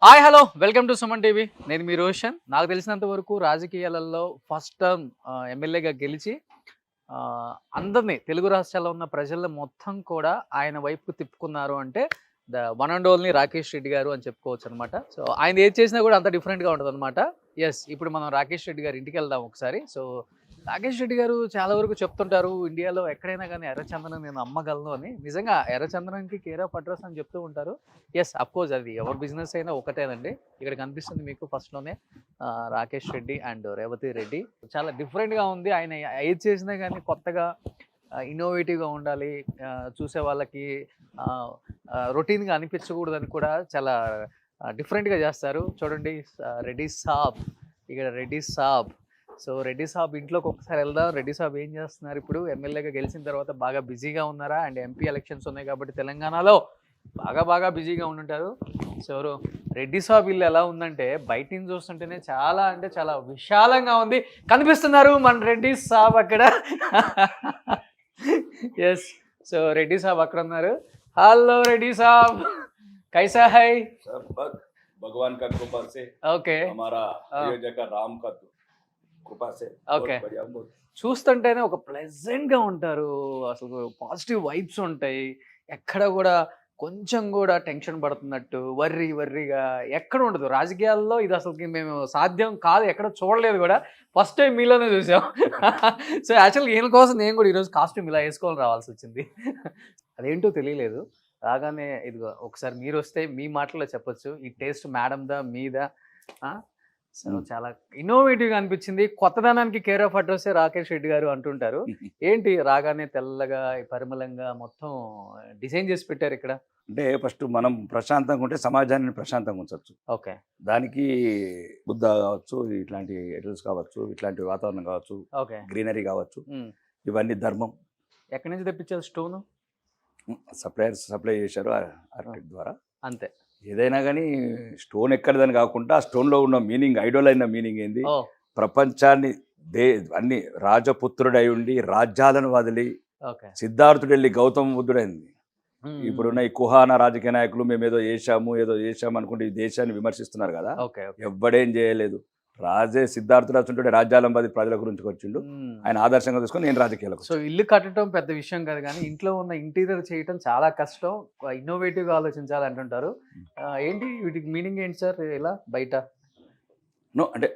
Hi hello welcome to Suman TV. నేను మీ రోషన్. నాకు తెలిసినంత వరకు రాజకీయాలలో ఫస్ట్ టర్మ్ ఎమ్మెల్యేగా గెలిచి అందరినీ తెలుగు రాష్ట్రాల్లో ఉన్న ప్రజలను మొత్తం కూడా ఆయన వైపుకు తిప్పుకున్నారు అంటే the one and only Rakesh Reddy గారు అని చెప్పుకోవచ్చు అనమాట. సో ఆయన ఏది చేసినా కూడా అంత డిఫరెంట్గా ఉంటుంది అనమాట. ఎస్, ఇప్పుడు మనం రాకేష్ రెడ్డి గారి ఇంటికి వెళ్దాం ఒకసారి. సో రాకేష్ రెడ్డి గారు చాలా వరకు చెప్తుంటారు, ఇండియాలో ఎక్కడైనా కానీ ఎర్రచందనం నేను అమ్మగలను అని. నిజంగా ఎర్రచందనంకి కేర్ ఆఫ్ అడ్రస్ అని చెప్తూ ఉంటారు. ఎస్, అఫ్కోర్స్ అది ఎవరి బిజినెస్ అయినా ఒకటేనండి. ఇక్కడ కనిపిస్తుంది మీకు ఫస్ట్లోనే రాకేష్ రెడ్డి అండ్ రేవతి రెడ్డి. చాలా డిఫరెంట్గా ఉంది. ఆయన ఏది చేసినా కానీ కొత్తగా ఇన్నోవేటివ్గా ఉండాలి, చూసే వాళ్ళకి రొటీన్గా అనిపించకూడదని కూడా చాలా డిఫరెంట్గా చేస్తారు. చూడండి, రెడ్డి సాబ్, ఇక్కడ రెడ్డి సాబ్. సో రెడ్డి సాబ్ ఇంట్లోకి ఒకసారి వెళ్దాం. రెడ్డి సాబ్ ఏం చేస్తున్నారు ఇప్పుడు? ఎమ్మెల్యేగా గెలిచిన తర్వాత బాగా బిజీగా ఉన్నారా? అండ్ ఎంపీ ఎలక్షన్స్ ఉన్నాయి కాబట్టి తెలంగాణలో బాగా బిజీగా ఉండుంటారు. సో రెడ్డి సాబ్ ఇల్లు ఎలా ఉందంటే బయట నుంచి చూస్తుంటేనే చాలా అంటే చాలా విశాలంగా ఉంది. కనిపిస్తున్నారు మన రెడ్డి సాబ్ అక్కడ. ఎస్, సో రెడ్డి సాబ్ అక్కడ ఉన్నారు. హలో రెడ్డి సాబ్, कैसा है? सर भगवान का कृपा से ఓకే, हमारा अयोध्या का राम का कृपा से ఓకే. बहुत बढ़िया बहुत చూస్తుంటేనే ఒక ప్లెజెంట్గా ఉంటారు. అసలు పాజిటివ్ వైబ్స్ ఉంటాయి. ఎక్కడ కూడా కొంచెం కూడా టెన్షన్ పడుతున్నట్టు వర్రీగా ఎక్కడ ఉండదు. రాజకీయాల్లో ఇది అసలుకి మేము సాధ్యం కాదు, ఎక్కడ చూడలేదు కూడా. ఫస్ట్ టైం మీలోనే చూసాం. సో యాక్చువల్గా ఈయన కోసం నేను కూడా ఈరోజు కాస్ట్యూమ్ ఇలా వేసుకొని రావాల్సి వచ్చింది. అదేంటో తెలియలేదు. రాగానే ఇదిగో ఒకసారి మీరు వస్తే మీ మాటల్లో చెప్పొచ్చు, ఈ టేస్ట్ మేడందా మీదా? సో చాలా ఇన్నోవేటివ్గా అనిపించింది. కొత్తదనానికి care of address Rakesh Reddy garu అంటుంటారు. ఏంటి రాగానే తెల్లగా పరిమళంగా మొత్తం డిజైన్ చేసి పెట్టారు ఇక్కడ? అంటే ఫస్ట్ మనం ప్రశాంతంగా ఉంటే సమాజాన్ని ప్రశాంతంగా ఉంచవచ్చు. ఓకే, దానికి బుద్ధ కావచ్చు, ఇట్లాంటి ఎటల్స్ కావచ్చు, ఇట్లాంటి వాతావరణం కావచ్చు, ఓకే, గ్రీనరీ కావచ్చు, ఇవన్నీ ధర్మం. ఎక్కడి నుంచి తెప్పించారు స్టోను? సప్లై చేశారు ఆర్కిటెక్ట్ ద్వారా. అంతే. ఏదైనా కానీ స్టోన్ ఎక్కడదని కాకుండా స్టోన్లో ఉన్న మీనింగ్, ఐడోల్ అయిన మీనింగ్ ఏంది? ప్రపంచాన్ని అన్ని రాజపుత్రుడై ఉండి రాజ్యాలను వదిలి సిద్ధార్థుడు వెళ్ళి గౌతమ బుద్ధుడైంది. ఇప్పుడున్న ఈ కుహాన రాజకీయ నాయకులు మేము ఏదో చేశాము అనుకుంటే ఈ దేశాన్ని విమర్శిస్తున్నారు కదా. ఎవ్వడేం చేయలేదు. రాజే సిద్ధార్థుడు అసలు రాజ్యాలం పది ప్రజల గురించి వచ్చిండు. ఆయన ఆదర్శంగా తీసుకొని నేను రాజకీయాలకు. సో ఇల్లు కట్టడం పెద్ద విషయం కాదు, కానీ ఇంట్లో ఉన్న ఇంటీరియర్ చేయడం చాలా కష్టం. ఇన్నోవేటివ్గా ఆలోచించాలి అంటుంటారు. ఏంటి వీటికి మీనింగ్ ఏంటి సార్? ఇలా బయట అంటే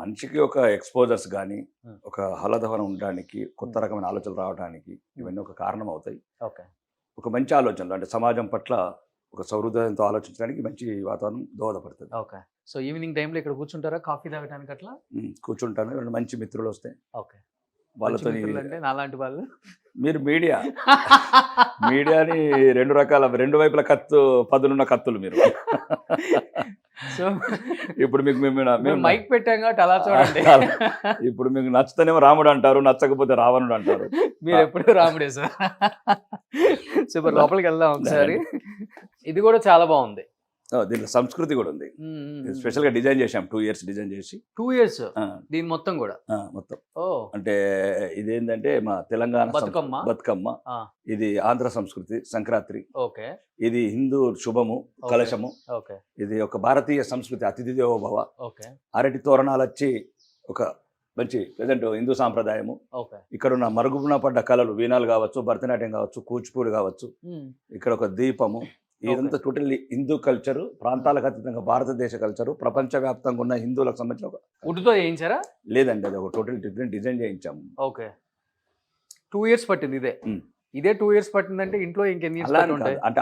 మనిషికి ఒక ఎక్స్పోజర్స్ కానీ ఒక ఆహ్లాదకరం ఉండడానికి, కొత్త రకమైన ఆలోచనలు రావడానికి ఇవన్నీ ఒక కారణం అవుతాయి. ఓకే, ఒక మంచి ఆలోచనలు అంటే సమాజం పట్ల ఒక సౌహృదయంతో ఆలోచించడానికి మంచి వాతావరణం దోహదపడుతుంది. ఓకే. సో ఈవినింగ్ టైంలో ఇక్కడ కూర్చుంటారా కాఫీ తాగడానికి? అట్లా కూర్చుంటాను. మంచి మిత్రులు వస్తే ఓకే, వాళ్ళతో అంటే నాలాంటి వాళ్ళు. మీరు మీడియాని రెండు వైపుల పదులున్న కత్తులు మీరు. సో ఇప్పుడు మీకు మేము మైక్ పెట్టాం కాబట్టి అలా చూడండి. ఇప్పుడు మీకు నచ్చుతేనేమో రాముడు అంటారు, నచ్చకపోతే రావణుడు అంటారు. మీరు ఎప్పుడు రాముడే సార్. సూపర్, లోపలికి వెళ్దాం ఒకసారి. ఇది కూడా చాలా బాగుంది. దీంట్లో సంస్కృతి కూడా ఉంది. స్పెషల్ గా డిజైన్ చేసాం. 2 years డిజైన్ చేసి. 2 years దీని మొత్తం కూడా మొత్తం. అంటే ఇదేంటంటే మా తెలంగాణ బతుకమ్మ, ఇది ఆంధ్ర సంస్కృతి సంక్రాంతి, ఓకే, ఇది హిందూ శుభము కలశము, ఓకే, ఇది ఒక భారతీయ సంస్కృతి అతిథి దేవో భవ, ఓకే, అరటి తోరణాలు వచ్చి ఒక మంచి ప్రజెంట్ హిందూ సాంప్రదాయము. ఇక్కడ ఉన్న మరుగున పడ్డ కళలు, వీణాలు కావచ్చు, భరతనాట్యం కావచ్చు, కూచిపూడి కావచ్చు, ఇక్కడ ఒక దీపము, ఇదంతా టోటల్లీ హిందూ కల్చరు, ప్రాంతాలకు అతీతంగా భారతదేశ కల్చరు, ప్రపంచవ్యాప్తంగా ఉన్న హిందువులకు సంబంధించిన ఒక వుడ్తో చేయించారా? లేదండి, అది ఒక టోటల్ డిఫరెంట్ డిజైన్ చేయించాము. ఓకే, 2 years పట్టింది. ఇదే 2 years పట్టిందంటే ఇంట్లో ఇంకెన్ని ఉంటాయి అంటే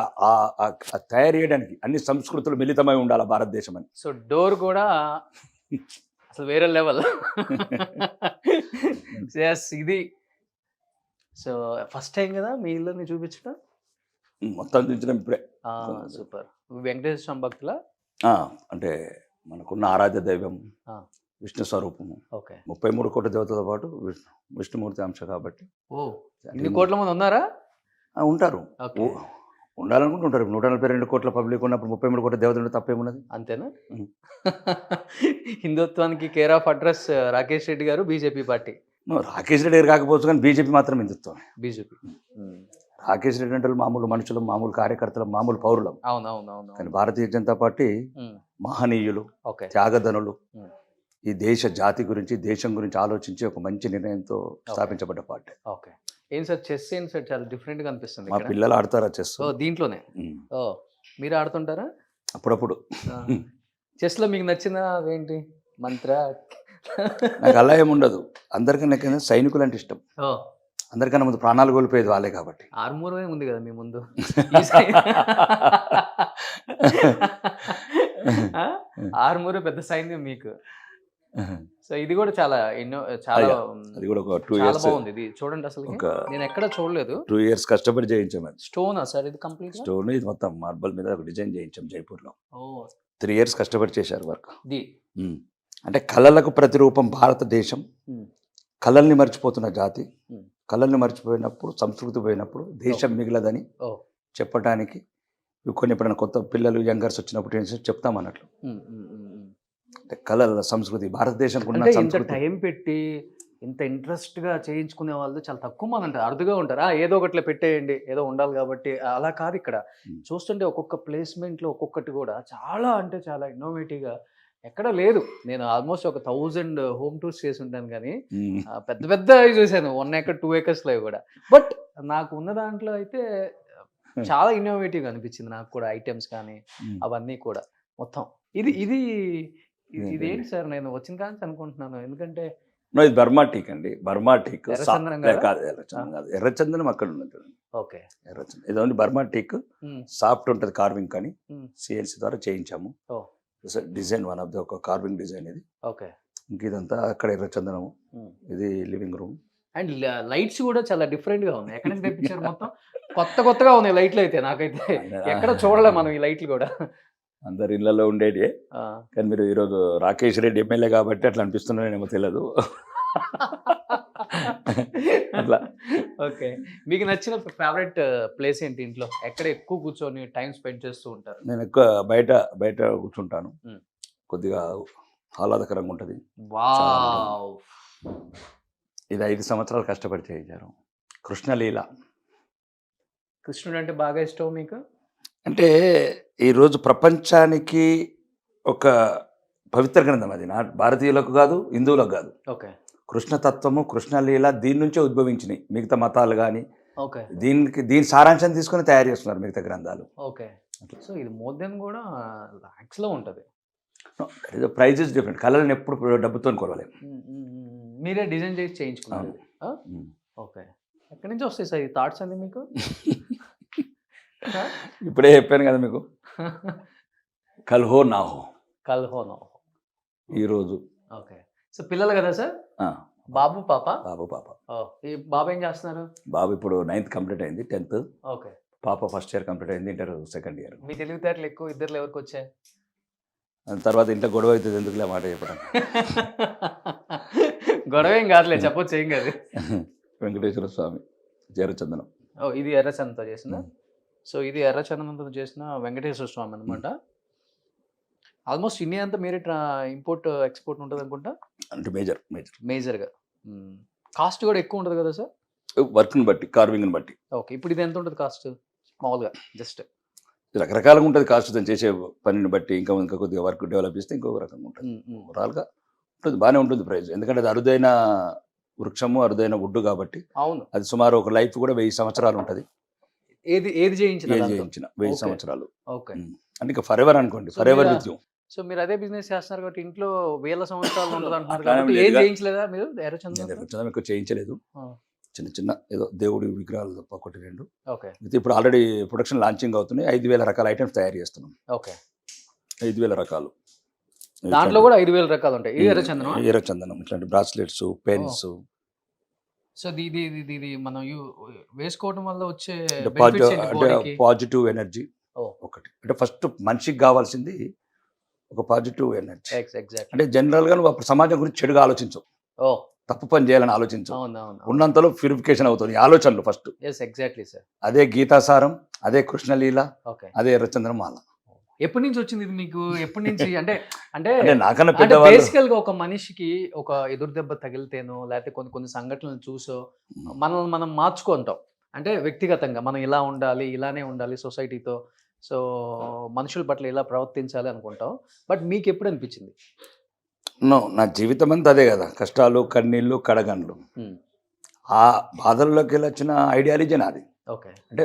తయారు చేయడానికి అన్ని సంస్కృతులు మిళితమై ఉండాలి భారతదేశం అని. సో డోర్ కూడా అసలు వేరే లెవెల్. ఎస్, ఇది సో ఫస్ట్ టైం కదా మీ ఇల్లుని చూపించడం? మొత్తం చూపించడం ఇప్పుడే. సూపర్. వెంకటేశ్వర స్వామి భక్తుల అంటే మనకున్న ఆరాధ్య దైవం విష్ణు స్వరూపము. 33 కోట్ల దేవతలతో పాటు విష్ణుమూర్తి అంశ కాబట్టి. ఇన్ని కోట్ల మంది ఉన్నారా? ఉంటారు, ఉండాలనుకుంటూ ఉంటారు. 142 కోట్ల పబ్లిక్ ఉన్నప్పుడు 33 కోట్ల దేవతలు తప్పేమున్నది? అంతేనా? హిందుత్వానికి care of address Rakesh Reddy garu, BJP party. Rakesh Reddy గారు కాకపోవచ్చు కానీ బీజేపీ మాత్రం హిందుత్వం. బీజేపీ రాకేష్ రెడ్డి అంటే మామూలు మనుషులు, మామూలు కార్యకర్తలు, మామూలు పౌరులం. అవునవునవును. కానీ భారతీయ జనతా పార్టీ మహనీయులు, ఓకే. త్యాగధనులు ఉమ్. ఈ దేశ జాతి గురించి, దేశం గురించి ఆలోచించి ఒక మంచి నిర్ణయంతో స్థాపించబడ్డ పార్టీ. ఓకే. ఏం సార్ చెస్ ఏంటి సార్ చాలా డిఫరెంట్ గా అనిపిస్తుంది మా ఇక్కడ. పిల్లలు ఆడతారా చెస్? ఓ దీంట్లోనే. ఓ మీరు ఆడుతుంటారా? అప్పుడప్పుడు. చెస్ లో మీకు నచ్చిన ఏంటి మంత్ర? నాకు అలా ఏముండదు. అందరికన్నా సైనికులు అంటే ఇష్టం. ఓ అందరికన్నా ముందు ప్రాణాలు కోల్పోయేది వాళ్ళే కాబట్టి. ఆర్మూరే ఉంది కదా మీ ముందు. ఆర్మూరే పెద్ద సైన్యం మీకు. సో ఇది కూడా చాలా చాలా అది కూడా ఒక 2 చాలా ఇయర్స్ బాగుంది. ఇది చూడండి అసలు నేను ఎక్కడ చూడలేదు. 2 ఇయర్స్ కష్టపడి చేయించాం. అది స్టోనా సార్ ఇది కంప్లీట్ స్టోన్, ఇది మొత్తం మార్బల్ మీద ఒక డిజైన్ చేయించాం జైపూర్లో. ఓ 3 ఇయర్స్ కష్టపడి చేశారు వర్క్. ది అంటే కళలకు ప్రతిరూపం భారతదేశం. కళల్ని మర్చిపోతున్న జాతి. కళల్ని మర్చిపోయినప్పుడు, సంస్కృతి పోయినప్పుడు దేశం మిగలదని చెప్పడానికి కొన్ని ఎప్పుడైనా కొత్త పిల్లలు యంగర్స్ వచ్చినప్పుడు చెప్తాం అన్నట్లు. అంటే కళల సంస్కృతి భారతదేశం ఇంత టైం పెట్టి ఇంత ఇంట్రెస్ట్ గా చేయించుకునే వాళ్ళు చాలా తక్కువ మంది ఉంటారు, అరుదుగా ఉంటారు. ఏదో ఒకటిలో పెట్టేయండి, ఏదో ఉండాలి కాబట్టి. అలా కాదు ఇక్కడ చూస్తుంటే ఒక్కొక్క ప్లేస్మెంట్ లో ఒక్కొక్కటి కూడా చాలా అంటే చాలా ఇన్నోవేటివ్ గా ఎక్కడ లేదు. నేను ఆల్మోస్ట్ ఒక 1000 హోమ్ టూర్స్ చేసి ఉంటాను కానీ పెద్ద పెద్ద చూశాను 1 acre 2 acres లో కూడా. బట్ నాకు ఉన్న దాంట్లో అయితే చాలా ఇన్నోవేటివ్ అనిపించింది నాకు కూడా. ఐటమ్స్ కానీ అవన్నీ కూడా మొత్తం ఇది ఇది ఇదేంటి సార్? నేను వచ్చిన కానీ అనుకుంటున్నాను, ఎందుకంటే ఇది బర్మా టీక్ అండి. బర్మా టీక్ ఎర్రచందనం కాదు, ఎర్రచందనం అక్కడ ఉన్నది. ఓకే, ఎర్రచందనం ఇది ఓన్లీ బర్మా టీక్. సాఫ్ట్ ఉంటుంది కార్వింగ్ కానీ సిఎన్సి ద్వారా చేయించాము. డిజైన్ వన్ ఆఫ్ ది ఒక కార్వింగ్ డిజైన్ ఇది. ఓకే. ఇంక ఇదంతా అక్కడ ఎర్రచందనము. ఇది లివింగ్ రూమ్. అండ్ లైట్స్ కూడా చాలా డిఫరెంట్ గా ఉన్నాయి. ఎక్కడ నుంచి తెప్పించారు? మొత్తం కొత్తగా ఉన్నాయి లైట్లు అయితే. నాకైతే ఎక్కడ చూడలే మనం ఈ లైట్లు కూడా. అందరి ఇళ్లలో ఉండేటి. కానీ మీరు ఈరోజు రాకేష్ రెడ్డి ఎమ్మెల్యే కాబట్టి అట్లా అనిపిస్తున్నానేమో తెలియదు. అట్లా. ఓకే. మీకు నచ్చిన ఫేవరెట్ ప్లేస్ ఏంటి ఇంట్లో? ఎక్కడ ఎక్కువ కూర్చొని టైం స్పెండ్ చేస్తూ ఉంటారు? నేను ఎక్కువ బయట కూర్చుంటాను. కొద్దిగా ఆహ్లాదకరంగా ఉంటుంది. వావ్. ఇది 5 సంవత్సరాలు కష్టపడి చేయించారు. కృష్ణలీల. కృష్ణుడు అంటే బాగా ఇష్టం మీకు? అంటే ఈరోజు ప్రపంచానికి ఒక పవిత్ర గ్రంథం అది. భారతీయులకు కాదు, హిందువులకు కాదు. ఓకే. కృష్ణతత్వము, కృష్ణలీల దీని నుంచే ఉద్భవించినాయి. మిగతా మతాలు కానీ ఓకే దీని సారాంశాన్ని తీసుకొని తయారు చేస్తున్నారు మిగతా గ్రంథాలు. ఓకే. సో ఇది మోర్ దెన్ కూడా లాక్స్ లో ఉంటుంది. Price is different. కళలను ఎప్పుడు డబ్బుతో కొనలేము. మీరే డిజైన్ చేసి చేయించుకున్నారు. ఓకే. ఎక్కడి నుంచి వస్తాయి సార్ ఈ థాట్స్ అన్ని మీకు? ఇప్పుడే చెప్పాను కదా మీకు. కల్హో నాహో ఈరోజు. ఓకే. సో పిల్లలు కదా సార్? బాబు పాప? బాబు పాప. ఈ బాబు ఏం చేస్తున్నారు? బాబు ఇప్పుడు 9th కంప్లీట్ అయింది, 10th. ఓకే. పాప ఫస్ట్ ఇయర్ కంప్లీట్ అయింది, ఇంటర్ సెకండ్ ఇయర్. మీ తెలివితేటలు ఎక్కువ ఇద్దరు ఎవరికి వచ్చాయి? తర్వాత ఇంట్లో గొడవ అవుతుంది, ఎందుకులే మాట చెప్పడం. గొడవ ఏం కాదులే, చెప్పొచ్చు, ఏం కాదు. వెంకటేశ్వర స్వామి ఎర్రచందనం. ఇది ఎర్రచందనంతో చేసిన. సో ఇది ఎర్రచందనంతో చేసిన వెంకటేశ్వర స్వామి అనమాట. ఆల్మోస్ట్ ఇండియా అంతా మీరే ఇంపోర్ట్ ఎక్స్పోర్ట్ ఉంటుంది అనుకుంటా. అంటే మేజర్గా. కాస్ట్ కూడా ఎక్కువ ఉంటుంది కదా సార్? వర్క్ని బట్టి, కార్వింగ్ని బట్టి. ఓకే. ఇప్పుడు ఇది ఎంత ఉంటుంది కాస్ట్ మామూలుగా? జస్ట్ రకరకాలుగా ఉంటుంది కాస్ట్. దాన్ని చేసే పనిని బట్టి ఇంకా కొద్దిగా వర్క్ డెవలప్ చేస్తే ఇంకొక రకంగా ఉంటుంది. ఓవరాల్గా ఉంటుంది, బాగానే ఉంటుంది ప్రైస్. ఎందుకంటే అది అరుదైన వృక్షము, అరుదైన వుడ్ కాబట్టి. అవును. అది సుమారు ఒక లైఫ్ కూడా 1000 సంవత్సరాలు ఉంటుంది. ఏది చేయించిన 1000 సంవత్సరాలు. ఓకే. అంటే ఇంకా ఫర్ ఎవర్ అనుకోండి, for ever with you. So మీరు అదే బిజినెస్ చేస్తున్నారు కాబట్టి ఇంట్లో 1000 సంవత్సరాలు ఉంటుంది అంటున్నారు కాబట్టి ఏం చేయించలేదా మీరు? ఎర్రచందనం ఎక్కువ చేయించలేదు. చిన్న ఏదో దేవుడి విగ్రహాలు తప్ప 1-2. ఓకే. ఇప్పుడు ఆల్రెడీ ప్రొడక్షన్ లాంచింగ్ అవుతున్నాయి. 5000 రకాల ఐటమ్స్ తయారు చేస్తున్నాం. ఓకే. 5000 రకాలు. దాంట్లో కూడా 5000 రకాలు ఉంటాయి. ఇది ఎర్రచందనం ఇట్లాంటి బ్రాస్లెట్స్, పెన్స్. సో ఇది మనం వేసుకోవడం వల్ల వచ్చే పాజిటివ్ ఎనర్జీ ఒకటి. అంటే ఫస్ట్ మనిషికి కావాల్సింది ఒక పాజిటివ్ ఎనర్జీ. అంటే జనరల్గా నువ్వు అప్పుడు సమాజం గురించి చెడుగా ఆలోచించవు, తప్పు పని చేయాలని ఆలోచించు. ఉన్నంతలో ప్యూరిఫికేషన్ అవుతుంది ఆలోచనలు ఫస్ట్. Exactly sir. అదే గీతాసారం, అదే కృష్ణలీల, అదే ఎర్రచందనమాల. ఎప్పటి నుంచి వచ్చింది ఇది మీకు? ఎప్పటి నుంచి? అంటే నాకన్నా బేసికల్ గా ఒక మనిషికి ఒక ఎదురు దెబ్బ తగిలితేనో లేకపోతే కొన్ని సంఘటనలు చూసో మనం మార్చుకుంటాం. అంటే వ్యక్తిగతంగా మనం ఇలా ఉండాలి, ఇలానే ఉండాలి సొసైటీతో, సో మనుషుల పట్ల ఇలా ప్రవర్తించాలి అనుకుంటాం. బట్ మీకు ఎప్పుడు అనిపించింది? నా జీవితం అంతా అదే కదా, కష్టాలు, కన్నీళ్ళు, కడగండ్లు. ఆ బాధల్లోకి వెళ్ళి వచ్చిన ఐడియాలజీ నాది. ఓకే. అంటే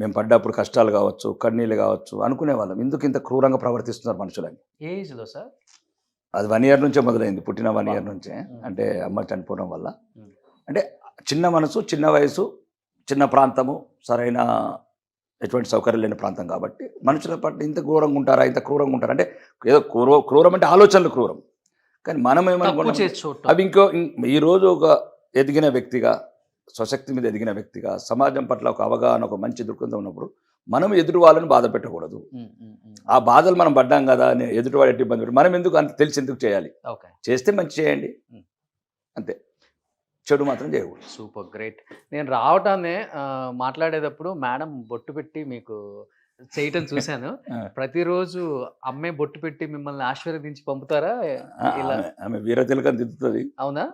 మేము పడ్డప్పుడు కష్టాలు కావచ్చు, కన్నీళ్ళు కావచ్చు అనుకునే వాళ్ళం, ఎందుకు ఇంత క్రూరంగా ప్రవర్తిస్తున్నారు మనుషులని. ఏ ఏజ్లో సార్? అది 1 year నుంచే మొదలైంది, పుట్టిన 1 year నుంచే. అంటే అమ్మ చనిపోవడం వల్ల. అంటే చిన్న మనసు, చిన్న వయసు, చిన్న ప్రాంతము, సరైన ఎటువంటి సౌకర్యం లేని ప్రాంతం కాబట్టి మనుషుల పట్ల ఇంత క్రూరంగా ఉంటారా, ఇంత క్రూరంగా ఉంటారా అంటే ఏదో క్రూరం అంటే ఆలోచనలు క్రూరం. కానీ మనం ఏమనుకుంటాం, అవి ఈరోజు ఒక ఎదిగిన వ్యక్తిగా, స్వశక్తి మీద ఎదిగిన వ్యక్తిగా, సమాజం పట్ల ఒక అవగాహన, ఒక మంచి దృక్పథం ఉన్నప్పుడు మనం ఎదుటి వాళ్ళని బాధ పెట్టకూడదు. ఆ బాధలు మనం పడ్డాం కదా అని ఎదుటివాడు ఎట్టి ఇబ్బంది పెట్టి మనం ఎందుకు అంత తెలిసి ఎందుకు చేయాలి? చేస్తే మంచి చేయండి అంతే, చెడు మాత్రం చేయకూడదు. Super, great. నేను రావటాన్ని మాట్లాడేటప్పుడు మేడం బొట్టు పెట్టి మీకు చేయటం చూశాను. ప్రతిరోజు అమ్మే బొట్టు పెట్టి మిమ్మల్ని ఆశీర్వదించి పంపుతారా? ఆమె వీర తిలకం దిద్దుతుంది. అవునా?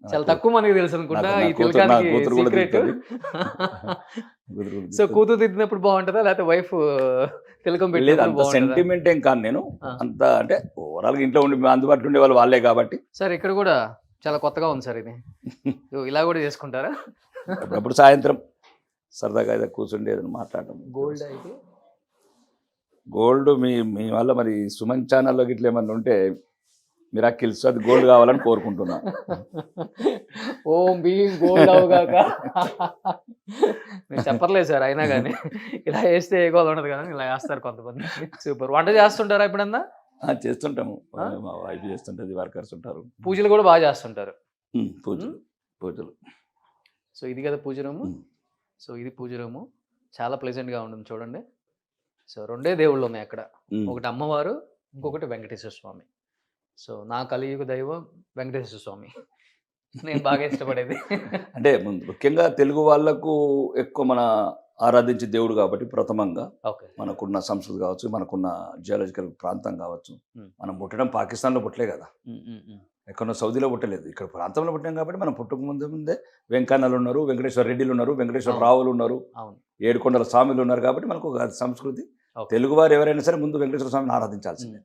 చాలా తక్కువ మందికి తెలుసు అనుకుంటా ఈ తిలకానికి సీక్రెట్. సో కూతురు దిద్దినప్పుడు బాగుంటుందా, లేకపోతే వైఫ్ తిలకం పెట్టి? అంత సెంటిమెంట్ ఏం కాదు నేను, అంత అంటే ఓవరాల్ గా ఇంట్లో ఉండి అందుబాటులో ఉండే వాళ్ళు వాళ్ళే కాబట్టి. సార్ ఇక్కడ కూడా చాలా కొత్తగా ఉంది సార్ ఇది, ఇలా కూడా చేసుకుంటారా? అప్పుడు సాయంత్రం సరదాగా ఏదో కూర్చుండి ఏదైనా మాట్లాడటం. గోల్డ్ అయితే గోల్డ్ మీ వల్ల మరి సుమన్ ఛానల్లో గిట్ల ఏమన్నా ఉంటే మిరాకిల్స్, అది గోల్డ్ కావాలని కోరుకుంటున్నా. ఓం భీమ్ గోల్డ్ అవగాక. నేను చెప్పర్లేదు సార్, అయినా కానీ ఇలా వేస్తే ఏ గోల్ ఉండదు కదా, ఇలా వేస్తారు కొంతమంది. సూపర్. వంట చేస్తుంటారా ఎప్పుడన్నా? చేస్తుంటాము, మా వైఫ్ చేస్తుంటుంది, వర్కర్స్ ఉంటారు. పూజలు కూడా బాగా చేస్తుంటారు. పూజలు. సో ఇది కదా పూజ రూము. సో ఇది పూజ రూము, చాలా ప్లెజెంట్గా ఉంటుంది చూడండి. సో 2 దేవుళ్ళు ఉన్నాయి అక్కడ, ఒకటి అమ్మవారు, ఇంకొకటి వెంకటేశ్వర స్వామి. సో నా కలియుగ దైవం వెంకటేశ్వర స్వామి, నేను బాగా ఇష్టపడేది. అంటే ముఖ్యంగా తెలుగు వాళ్ళకు ఎక్కువ మన ఆరాధించే దేవుడు కాబట్టి ప్రథమంగా మనకున్న సంస్కృతి కావచ్చు, మనకున్న జియాలజికల్ ప్రాంతం కావచ్చు. మనం పుట్టడం పాకిస్తాన్లో పుట్టలే కదా, ఎక్కడో సౌదీలో పుట్టలేదు, ఇక్కడ ప్రాంతంలో పుట్టాం కాబట్టి మనం పుట్టక ముందే వెంకన్నలు ఉన్నారు, వెంకటేశ్వర రెడ్డిలు ఉన్నారు, వెంకటేశ్వర రావులు ఉన్నారు, 7 కొండల స్వామిలు ఉన్నారు. కాబట్టి మనకు ఒక సంస్కృతి. తెలుగు వారు ఎవరైనా సరే ముందు వెంకటేశ్వర స్వామిని ఆరాధించాల్సిందే.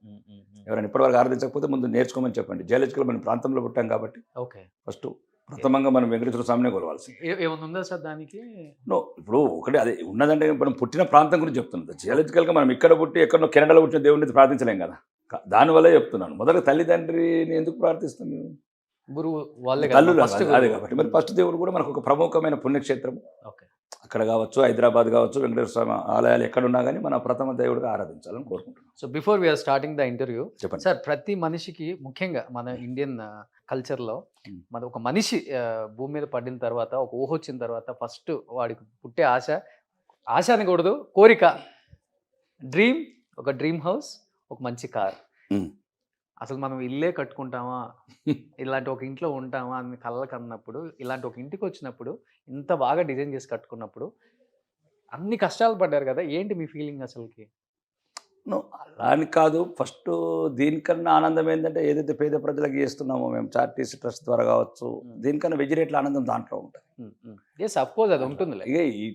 ఎవరైనా ఇప్పటివరకు ఆరాధించకపోతే ముందు నేర్చుకోమని చెప్పండి. జియాలజికల్ మన ప్రాంతంలో పుట్టాం కాబట్టి ఫస్ట్ ప్రథమంగా మనం వెంకటేశ్వర స్వామినే కొలవాల్సింది. ఏమన్నా సార్ దానికి? ఇప్పుడు ఒకటి అదే ఉన్నదంటే మనం పుట్టిన ప్రాంతం గురించి చెప్తున్నది. జియాలజికల్గా మనం ఇక్కడ పుట్టి ఎక్కడో కెనడాలో పుట్టిన దేవుడిని ప్రార్థించలేం కదా, దానివల్లే చెప్తున్నాను. మొదట తల్లిదండ్రిని ఎందుకు ప్రార్థిస్తాం? గురువు వాళ్ళే తల్లులు అదే కాబట్టి మరి ఫస్ట్ దేవుడు కూడా మనకు ఒక ప్రముఖమైన పుణ్యక్షేత్రం. అక్కడ కావచ్చు, హైదరాబాద్ కావచ్చు, వెంకటేశ్వర స్వామి ఆలయాలు ఎక్కడున్నా కానీ మన ప్రథమ దేవుడిగా ఆరాధించాలని కోరుకుంటున్నాం. So before we are starting the interview, చెప్పండి సార్. ప్రతి మనిషికి, ముఖ్యంగా మన ఇండియన్ కల్చర్లో, మన ఒక మనిషి భూమి మీద పడిన తర్వాత, ఒక ఊహ వచ్చిన తర్వాత ఫస్ట్ వాడికి పుట్టే ఆశ అనకూడదు, కోరిక, డ్రీమ్, ఒక డ్రీమ్ హౌస్, ఒక మంచి కార్. అసలు మనం ఇల్లే కట్టుకుంటామా, ఇలాంటి ఒక ఇంట్లో ఉంటామా అని కళ్ళకి అన్నప్పుడు, ఇలాంటి ఒక ఇంటికి వచ్చినప్పుడు, ఇంత బాగా డిజైన్ చేసి కట్టుకున్నప్పుడు అన్ని కష్టాలు పడ్డారు కదా, ఏంటి మీ ఫీలింగ్ అసలుకి? అలా అని కాదు, ఫస్ట్ దీనికన్నా ఆనందం ఏంటంటే ఏదైతే పేద ప్రజలకు చేస్తున్నామో మేము చారిటీస్ ట్రస్ట్ ద్వారా కావచ్చు, దీనికన్నా వెజిరేట్ల ఆనందం దాంట్లో ఉంటుంది. సపోజ్ అది ఉంటుంది,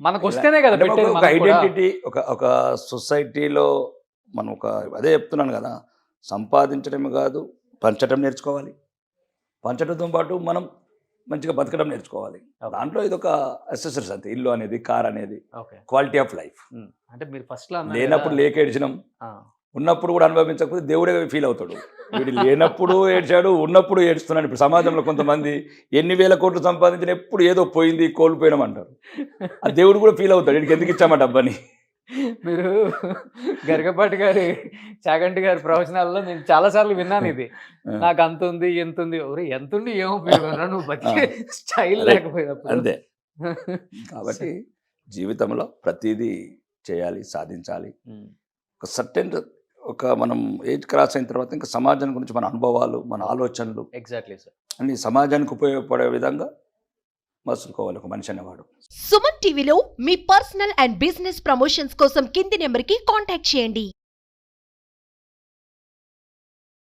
మనకు వస్తేనే కదా ఒక ఐడెంటిటీ, ఒక సొసైటీలో మనం ఒక అదే చెప్తున్నాను కదా, సంపాదించడమే కాదు పంచడం నేర్చుకోవాలి, పంచడంతో పాటు మనం మంచిగా బతకడం నేర్చుకోవాలి. దాంట్లో ఇది ఒక అసెసరీస్ అంతే, ఇల్లు అనేది, కార్ అనేది, క్వాలిటీ ఆఫ్ లైఫ్. అంటే మీరు ఫస్ట్ లేనప్పుడు లేక ఏడ్చినాం, ఉన్నప్పుడు కూడా అనుభవించకపోతే దేవుడే ఫీల్ అవుతాడు. వీడు లేనప్పుడు ఏడ్చాడు, ఉన్నప్పుడు ఏడుస్తున్నాడు. ఇప్పుడు సమాజంలో కొంతమంది ఎన్ని వేల కోట్లు సంపాదించిన ఎప్పుడు ఏదో పోయింది, కోల్పోయినాం అంటారు. ఆ దేవుడు కూడా ఫీల్ అవుతాడు, వీడికి ఎందుకు ఇచ్చామా డబ్బని. మీరు గరికపాటి గారి, చాగంటి గారి ప్రవచనాల్లో నేను చాలాసార్లు విన్నాను ఇది. నాకు అంత ఉంది, ఎంత ఉంది, ఎంత ఉంది ఏమో నువ్వు బతికే స్టైల్ లేకపోయినప్పుడు. అంతే. కాబట్టి జీవితంలో ప్రతిదీ చేయాలి, సాధించాలి. ఒక సర్టెన్ మనం ఏజ్ క్రాస్ అయిన తర్వాత ఇంకా సమాజం గురించి మన అనుభవాలు, మన ఆలోచనలు ఎగ్జాక్ట్లీ సార్ అన్ని సమాజానికి ఉపయోగపడే విధంగా మసులుకోవాలి ఒక మనిషి అనేవాడు. సుమన్ టీవీలో మీ పర్సనల్ అండ్ బిజినెస్ ప్రమోషన్స్ కోసం కింది నెంబర్కి కాంటాక్ట్ చేయండి.